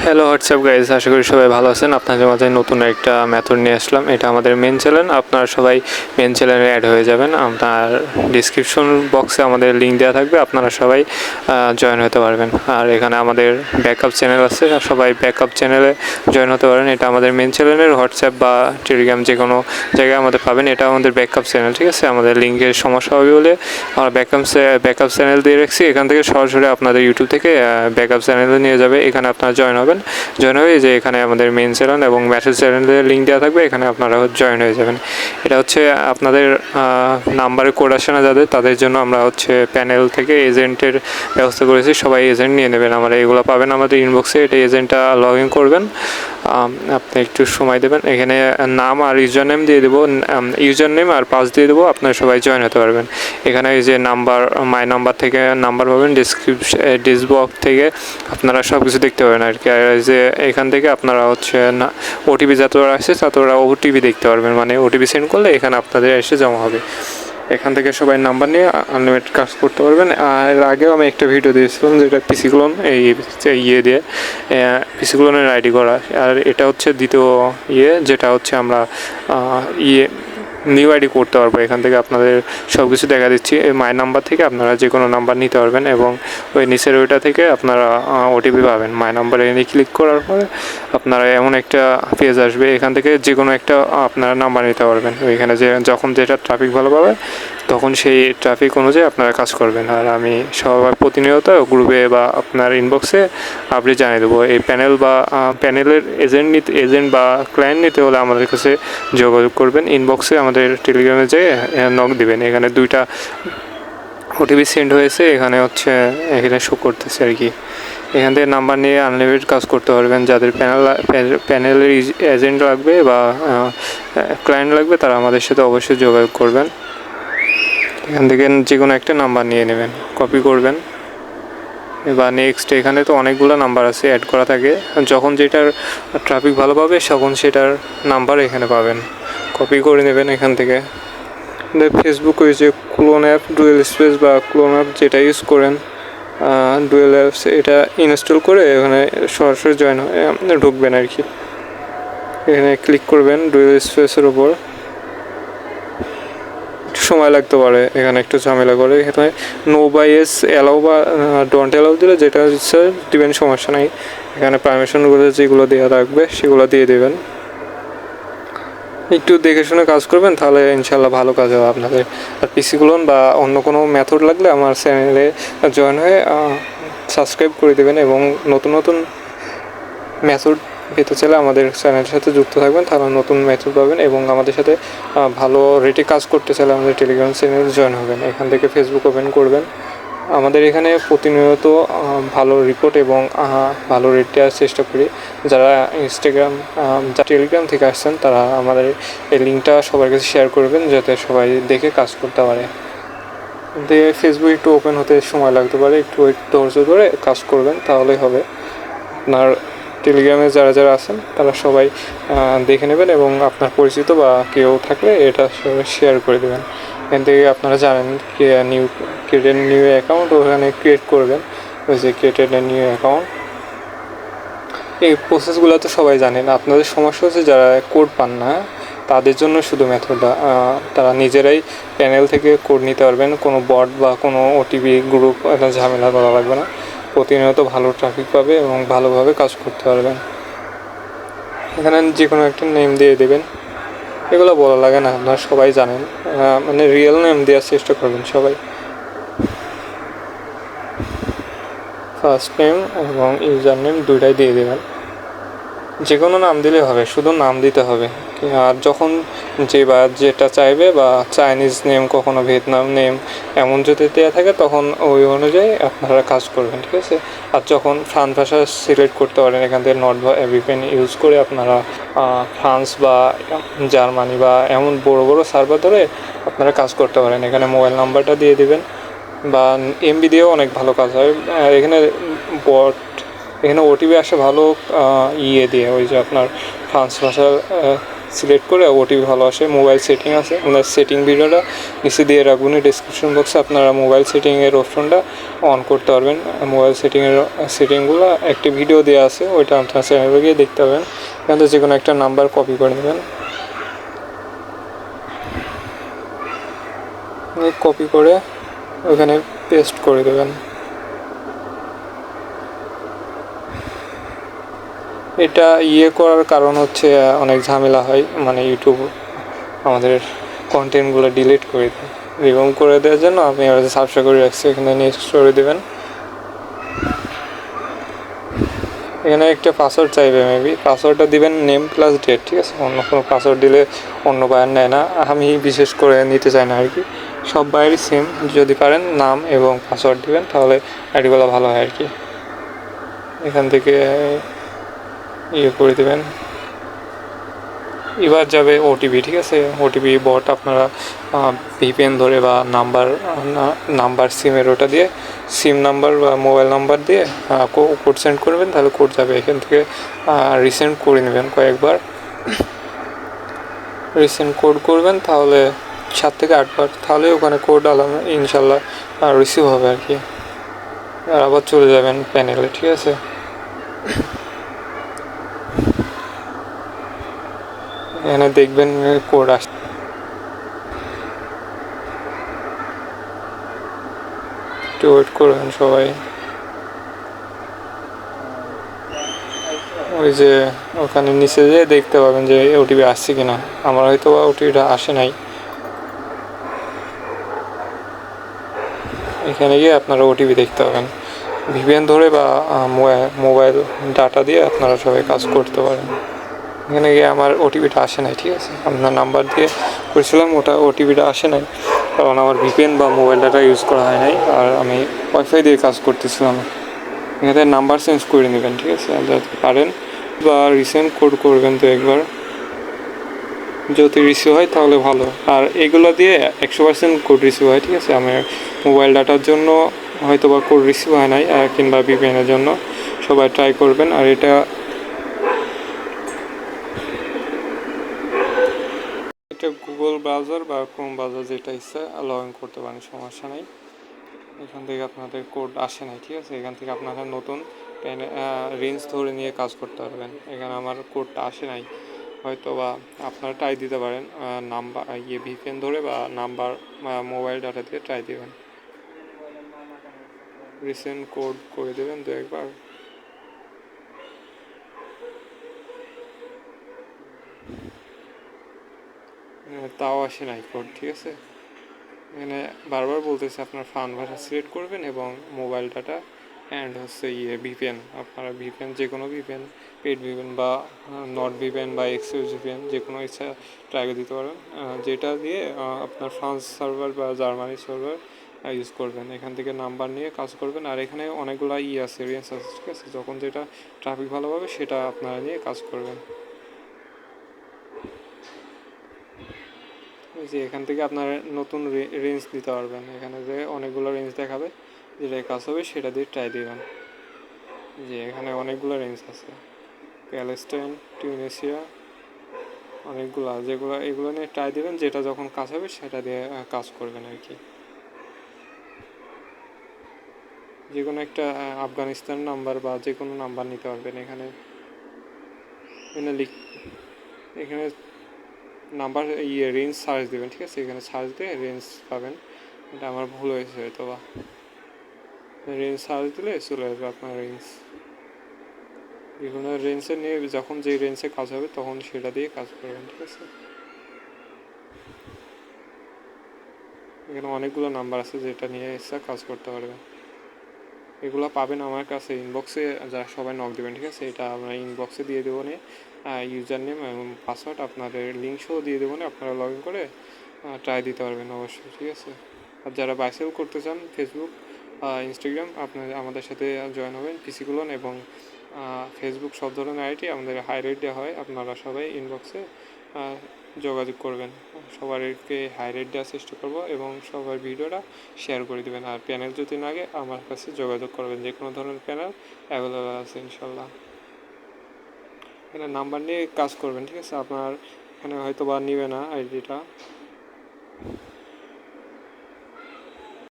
Hello WhatsApp guys, আশা করি সবাই ভালো আছেন। আপনাদের মাঝে নতুন একটা মেথড নিয়ে আসলাম। এটা আমাদের মেন চ্যানেল। আপনারা সবাই মেন চ্যানেলে অ্যাড হয়ে যাবেন। আপনার ডিসক্রিপশন বক্সে আমাদের লিঙ্ক দেওয়া থাকবে, আপনারা সবাই জয়েন হতে পারবেন। আর এখানে আমাদের ব্যাকআপ চ্যানেল আছে, সবাই ব্যাকআপ চ্যানেলে জয়েন হতে পারেন। এটা আমাদের মেন চ্যানেলের হোয়াটসঅ্যাপ বা টেলিগ্রাম যে কোনো জায়গায় আমাদের পাবেন। এটা আমাদের ব্যাকআপ চ্যানেল, ঠিক আছে। আমাদের লিঙ্কের সমস্যা হবে বলে আমরা ব্যাকআপ চ্যানেল দিয়ে রাখছি। এখান থেকে সরাসরি আপনাদের ইউটিউব থেকে ব্যাকআপ চ্যানেলে নিয়ে যাবে। এখানে আপনারা জয়েন হয়ে যে এখানে আমাদের মেন চ্যানেল এবং মেসেজ চ্যানেলের লিঙ্ক দেওয়া থাকবে, এখানে আপনারা জয়েন হয়ে যাবেন। এটা হচ্ছে আপনাদের নাম্বারে কোড আসে না যাদের, তাদের জন্য আমরা হচ্ছে প্যানেল থেকে এজেন্টের ব্যবস্থা করেছি। সবাই এজেন্ট নিয়ে নেবেন। আমরা এগুলো পাবেন আমাদের ইনবক্সে। এটা এজেন্টটা লগ ইন করবেন, আপনি একটু সময় দেবেন। এখানে নাম আর ইউজার নেম দিয়ে দেবো, ইউজার নেম আর পাস দিয়ে দেবো, আপনারা সবাই জয়েন হতে পারবেন। এখানে এই যে নাম্বার, মাই নাম্বার থেকে নাম্বার পাবেন, ডিসবক্স থেকে আপনারা সব কিছু দেখতে পাবেন আর কি। আর যে এখান থেকে আপনারা হচ্ছে না ওটিপি যতটা আসছে ততটা ওটিপি দেখতে পারবেন, মানে ওটিপি সেন্ড করলে এখানে আপনাদের এসে জমা হবে। এখান থেকে সবাই নাম্বার নিয়ে আনলিমিটেড কাজ করতে পারবেন। আর আগেও আমি একটা ভিডিও দিয়েছিলাম যেটা পিসি ক্লোন এই দিয়ে পিসি ক্লোনের আইডি করা। আর এটা হচ্ছে দ্বিতীয় যেটা হচ্ছে আমরা নিউ আইডি করতে পারবো। এখান থেকে আপনাদের সব কিছু দেখা দিচ্ছি। এই মাই নাম্বার থেকে আপনারা যে কোনো নাম্বার নিতে পারবেন এবং ওই নিচের ওইটা থেকে আপনারা ওটিপি পাবেন। মাই নাম্বারে এনে ক্লিক করার পরে আপনারা এমন একটা পেজ আসবে, এখান থেকে যে কোনো একটা আপনারা নাম্বার নিতে পারবেন। ওইখানে যে যখন যেটা ট্রাফিক ভালো পাবে তখন সেই ট্রাফিক অনুযায়ী আপনারা কাজ করবেন। আর আমি সবাই প্রতিনিয়ত গ্রুপে বা আপনার ইনবক্সে আপনি জানিয়ে দেবো। এই প্যানেলের এজেন্ট বা ক্লায়েন্ট নিতে হলে আমাদের কাছে যোগাযোগ করবেন। ইনবক্সে আমাদের টেলিগ্রামে যেয়ে নক দিবেন। এখানে 2টা ওটিপি সেন্ড হয়েছে, এখানে শো করতেছে আর কি। এখান থেকে নাম্বার নিয়ে আনলিমিটেড কাজ করতে পারবেন। যাদের প্যানেলের এজেন্ট লাগবে বা ক্লায়েন্ট লাগবে তারা আমাদের সাথে অবশ্যই যোগাযোগ করবেন। এখান থেকে যে কোনো একটা নাম্বার নিয়ে নেবেন, কপি করবেন। এবার নেক্সট, এখানে তো অনেকগুলো নাম্বার আছে অ্যাড করা থাকে। যখন যেটার ট্রাফিক ভালো পাবে তখন সেটার নাম্বার এখানে পাবেন, কপি করে নেবেন এখান থেকে। ফেসবুক ওই যে ক্লোন অ্যাপ, ডুয়েল স্পেস বা ক্লোন অ্যাপ যেটা ইউজ করেন, ডুয়েল অ্যাপস, এটা ইনস্টল করে এখানে সরাসরি জয়েন হয়ে ঢুকবেন আর কি। এখানে ক্লিক করবেন ডুয়েল স্পেসের ওপর। সময় লাগতে পারে, এখানে একটু ঝামেলা করে। এখানে নো বাই এস অ্যালাউ বা ডোন্ট অ্যালাউ দিলে যেটা হচ্ছে দিবেন, সমস্যা নাই। এখানে পারমিশনগুলো যেগুলো দেওয়া রাখবে সেগুলো দিয়ে দেবেন। একটু দেখে শুনে কাজ করবেন, তাহলে ইনশাল্লাহ ভালো কাজ হবে আপনাদের। আর পিসি ক্লোন বা অন্য কোনো মেথড লাগলে আমার চ্যানেলে জয়েন হয়ে সাবস্ক্রাইব করে দেবেন এবং নতুন নতুন মেথড পেতে চাইলে আমাদের চ্যানেলের সাথে যুক্ত থাকবেন, তাহলে নতুন মেথড পাবেন। এবং আমাদের সাথে ভালো রেটে কাজ করতে চাইলে আমাদের টেলিগ্রাম চ্যানেলে জয়েন হবেন। এখান থেকে ফেসবুক ওপেন করবেন। আমাদের এখানে প্রতিনিয়ত ভালো রিপোর্ট এবং ভালো রেট দেওয়ার চেষ্টা করি। যারা টেলিগ্রাম থেকে আসছেন তারা আমাদের এই লিঙ্কটা সবার কাছে শেয়ার করবেন, যাতে সবাই দেখে কাজ করতে পারে। কিন্তু ফেসবুক একটু ওপেন হতে সময় লাগতে পারে, একটু ধৈর্য ধরে কাজ করবেন, তাহলেই হবে। আপনার টেলিগ্রামে যারা যারা আছেন তারা সবাই দেখে নেবেন এবং আপনার পরিচিত বা কেউ থাকলে এটা শেয়ার করে দেবেন। এখান থেকে আপনারা জানেন ক্রিয়েট নিউ অ্যাকাউন্ট, ওখানে ক্রিয়েট করবেন। ওই যে ক্রিয়েটেড নিউ অ্যাকাউন্ট, এই প্রসেসগুলো তো সবাই জানেন। আপনাদের সমস্যা হচ্ছে যারা কোড পান না, তাদের জন্য শুধু মেথডটা, তারা নিজেরাই প্যানেল থেকে কোড নিতে পারবেন। কোনো বট বা কোনো ওটিপি গ্রুপ এটা ঝামেলা করা লাগবে না। প্রতিনিয়ত ভালো ট্রাফিক পাবে এবং ভালোভাবে কাজ করতে পারবেন। এখানে যে কোনো একটা নেম দিয়ে দেবেন, এগুলো বলা লাগে না, আপনারা সবাই জানেন। মানে রিয়েল নেম দেওয়ার চেষ্টা করবেন সবাই। ফার্স্ট নেম এবং ইউজার নেম 2টাই দিয়ে দেবেন। যে কোনো নাম দিলে হবে, শুধু নাম দিতে হবে। আর যখন যেটা চাইবে, বা চাইনিজ নেম, কখনো ভিয়েতনাম নেম এমন যদি দেওয়া থাকে তখন ওই অনুযায়ী আপনারা কাজ করবেন, ঠিক আছে। আর যখন ফ্রান্স ভাষা সিলেক্ট করতে পারেন, এখান থেকে নট বা VPN ইউজ করে আপনারা ফ্রান্স বা জার্মানি বা এমন বড় বড় সার্ভার ধরে আপনারা কাজ করতে পারেন। এখানে মোবাইল নাম্বারটা দিয়ে দেবেন, বা MB দিয়েও অনেক ভালো কাজ হয়। এখানে ওটিপি আসে ভালো দিয়ে ওই যে আপনার ফ্রান্স ভাষার সিলেক্ট করে ওটিপি ভালো আসে। মোবাইল সেটিং আছে, আপনার সেটিং ভিডিওটা নিচে দিয়ে রাখবেন ডিসক্রিপশন বক্সে। আপনারা মোবাইল সেটিংয়ের অপশনটা অন করতে পারবেন। মোবাইল সেটিংগুলো একটি ভিডিও দেওয়া আছে, ওইটা আপনার চ্যানেলে গিয়ে দেখতে পাবেন। এখান থেকে যে কোনো একটা নাম্বার কপি করে নেবেন, কপি করে ওখানে পেস্ট করে দেবেন। এটা করার কারণ হচ্ছে অনেক ঝামেলা হয়, মানে ইউটিউব আমাদের কন্টেন্টগুলো ডিলিট করে দেয়। রিমুভ করে দেওয়ার জন্য আপনি সাবস্ক্রাইব করে রাখছি, এখানে নেক্সট করে দেবেন। এখানে একটা পাসওয়ার্ড চাইবে, মেবি পাসওয়ার্ডটা দিবেন নেম প্লাস ডেট, ঠিক আছে? অন্য কোনো পাসওয়ার্ড দিলে অন্য বায়ার নেয় না, আমি বিশেষ করে নিতে চাই না আর কি। সব বায়ারই সেম, যদি পারেন নাম এবং পাসওয়ার্ড দিবেন তাহলে আইডিগুলো ভালো হয় আর কি। এখান থেকে করে দেবেন। এবার যাবে ওটিপি, ঠিক আছে? ওটিপি বট আপনারা ভিপিএন ধরে বা নাম্বার সিমের ওটা দিয়ে, সিম নাম্বার বা মোবাইল নাম্বার দিয়ে কোড সেন্ড করবেন, তাহলে কোড যাবে। এখান থেকে রিসেন্ড করে নেবেন কয়েকবার। রিসেন্ড কোড করবেন তাহলে 7 থেকে 8 বার, তাহলে ওখানে কোড ইনশাল্লাহ রিসিভ হবে আর কি। আর আবার চলে যাবেন প্যানেলে, ঠিক আছে? এখানে দেখবেন কোড আসছে, একটু ওয়েট করবেন সবাই। ওই যে ওখানে নিচে যেয়ে দেখতে পাবেন যে ওটিপি আসছে কিনা। আমার হয়তো ওটিপিটা আসে নাই। এখানে গিয়ে আপনারা ওটিপি দেখতে পাবেন। ভিপিএন ধরে বা মোবাইল ডাটা দিয়ে আপনারা সবাই কাজ করতে পারেন। এখানে গিয়ে আমার ওটিপিটা আসে নাই, ঠিক আছে? আপনার নাম্বার দিয়ে করেছিলাম, ওটা ওটিপিটা আসে নাই, কারণ আমার ভিপিএন বা মোবাইল ডাটা ইউজ করা হয় নাই, আর আমি ওয়াইফাই দিয়ে কাজ করতেছিলাম। এখানে নাম্বার চেঞ্জ করে নেবেন, ঠিক আছে? যাতে পারেন, বা রিসেন্ট কোড করবেন তো একবার, যদি রিসিভ হয় তাহলে ভালো। আর এগুলো দিয়ে 100% কোড রিসিভ হয়, ঠিক আছে? আমার মোবাইল ডাটার জন্য হয়তো বা কোড রিসিভ হয় নাই, কিংবা ভিপিএনের জন্য সবাই ট্রাই করবেন। আর এটা গুগল ব্রাউজার বা ক্রোম ব্রাউজার যেটা ইচ্ছা লগ ইন করতে পারেন, সমস্যা নেই। এখান থেকে আপনাদের কোড আসে নাই, ঠিক আছে? এখান থেকে আপনারা নতুন রেঞ্জ ধরে নিয়ে কাজ করতে পারবেন। এখানে আমার কোডটা আসে নাই, হয়তো বা আপনারা ট্রাই দিতে পারেন। নাম্বার ভিপিএন ধরে বা নাম্বার মোবাইল ডাটা দিয়ে ট্রাই দেবেন। রিসেন্ট কোড করে দেবেন তো একবার। তাও আসে নাই কোড, ঠিক আছে? এখানে বারবার বলতেছে আপনার ফান্ড ভাষা সিলেক্ট করবেন এবং মোবাইল ডাটা অ্যান্ড হচ্ছে ভিপিএন। আপনারা ভিপিএন, যে কোনো ভিপিএন, পেড ভিপিএন বা নট ভিপিএন বা এক্সএস ভিপিএন, যে কোনো ইচ্ছা ট্রাই করে দিতে পারেন, যেটা দিয়ে আপনার ফ্রান্স সার্ভার বা জার্মানি সার্ভার ইউজ করবেন। এখান থেকে নাম্বার নিয়ে কাজ করবেন। আর এখানে অনেকগুলো আছে, রেঞ্জ আছে, ঠিক আছে? যখন যেটা ট্রাফিক ভালোভাবে সেটা আপনারা নিয়ে কাজ করবেন। যে এখান থেকে আপনার নতুন রেঞ্জ দিতে পারবেন। এখানে যে অনেকগুলো রেঞ্জ দেখাবে, যেটা কাজ হবে সেটা দিয়ে ট্রাই দেবেন। যে এখানে অনেকগুলো রেঞ্জ আছে, প্যালেস্টাইন, টিউনেশিয়া, অনেকগুলো, যেগুলো এগুলো নিয়ে ট্রাই দেবেন, যেটা যখন কাজ হবে সেটা দিয়ে কাজ করবেন আর কি। যে কোনো একটা আফগানিস্তান নাম্বার বা যে কোনো নাম্বার নিতে পারবেন। এখানে এখানে নাম্বার রেঞ্জ সার্চ দেবেন, ঠিক আছে? এখানে সার্চ দিয়ে রেঞ্জ পাবেন। এটা আমার ভুল হয়েছে হয়তো বা। রেঞ্জ সার্চ দিলে চলে আসবে আপনার রেঞ্জ। বিভিন্ন রেঞ্জে নিয়ে যখন যে রেঞ্জে কাজ হবে তখন সেটা দিয়ে কাজ করবেন, ঠিক আছে? এখানে অনেকগুলো নাম্বার আছে যেটা নিয়ে এসে কাজ করতে পারবেন। এগুলো পাবেন আমার কাছে ইনবক্সে, যা সবাই নক দেবেন, ঠিক আছে? এটা আমরা ইনবক্সে দিয়ে দেবো নি, ইউজার নেম এবং পাসওয়ার্ড আপনাদের লিঙ্ক সহ দিয়ে দেবো না, আপনারা লগ ইন করে ট্রাই দিতে পারবেন অবশ্যই, ঠিক আছে? আর যারা বাইসেল করতে চান ফেসবুক, ইনস্টাগ্রাম, আপনারা আমাদের সাথে জয়েন হবেন। পিসিগুলোন এবং ফেসবুক সব ধরনের আইডি আমাদের হাই রেট দেওয়া হয়। আপনারা সবাই ইনবক্সে যোগাযোগ করবেন। সবাইকে হাই রেট দেওয়ার চেষ্টা করবো এবং সবার ভিডিওটা শেয়ার করে দেবেন। আর প্যানেল যদি লাগে আমার কাছে যোগাযোগ করবেন, যে কোনো ধরনের প্যানেল অ্যাভেলেবেল আছে ইনশাল্লাহ। এখানে নাম্বার নিয়ে কাজ করবেন, ঠিক আছে? আপনার এখানে হয়তো বা নিবে না আইডিটা।